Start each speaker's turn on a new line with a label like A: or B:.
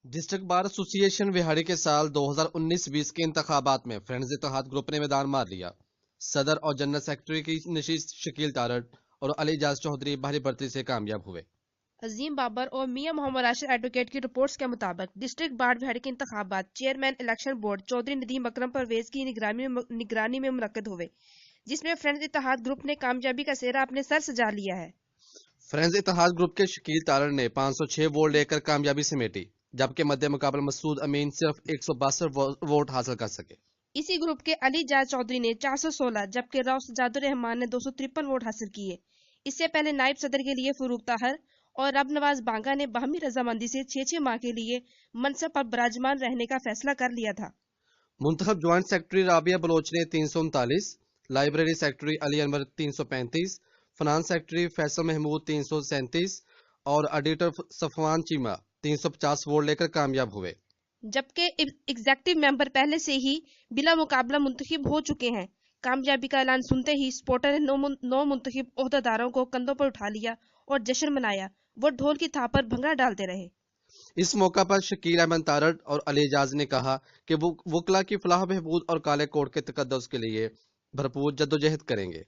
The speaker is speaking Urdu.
A: ڈسٹرکٹ بار ایسوسی ایشن وہاڑی کے سال 2019-20 کے انتخابات میں فرینڈز اتحاد گروپ نے میدان مار لیا۔ صدر اور جنرل سیکرٹری کی نشست شکیل تارڑ اور علی اعجاز چودھری بھاری برتری سے کامیاب ہوئے۔
B: عظیم بابر اور میاں محمد راشد ایڈوکیٹ کی رپورٹس کے مطابق ڈسٹرکٹ بار وہاڑی کے انتخابات chairman election board Chaudhry Nadeem Akram Pervez کی نگرانی میں منعقد ہوئے، جس میں فرینڈز اتحاد گروپ نے کامیابی کا سہرا اپنے سر سجا لیا ہے۔
A: فرینڈز اتحاد گروپ کے شکیل تارڑ نے 506 ووٹ لے کر کامیابی سمیٹی، جبکہ مد مقابل مسعود امین صرف 162 ووٹ حاصل کر سکے۔
B: اسی گروپ کے علی اعجاز چودھری نے 416 جبکہ راؤ سجاد الرحمان نے 253 ووٹ حاصل کیے۔ اس سے پہلے نائب صدر کے لیے فروخ طاہر اور رب نواز بانگا نے باہمی رضامندی سے 6 ماہ کے لیے منصب پر براجمان رہنے کا فیصلہ کر لیا تھا۔
A: منتخب جوائنٹ سیکرٹری رابعہ بلوچ نے 339، لائبریری سیکرٹری علی انور 335، فنانس سیکرٹری فیصل محمود 337 اور ایڈیٹر صفوان چیمہ 350 ووٹ لے کر کامیاب ہوئے۔
B: جبکہ ایگزیکٹو ممبر پہلے سے ہی بلا مقابلہ منتخب ہو چکے ہیں۔ کامیابی کا اعلان سنتے ہی سپورٹر نے 9 منتخب عہدیداروں کو کندھوں پر اٹھا لیا اور جشن منایا۔ وہ ڈھول کی تھاپ پر بھنگڑا ڈالتے رہے۔
A: اس موقع پر شکیل احمد تارڑ اور علی اعجاز نے کہا کہ وہ وکلا کی فلاح بہبود اور کالے کوٹ کے تقدس کے لیے بھرپور جدوجہد کریں گے۔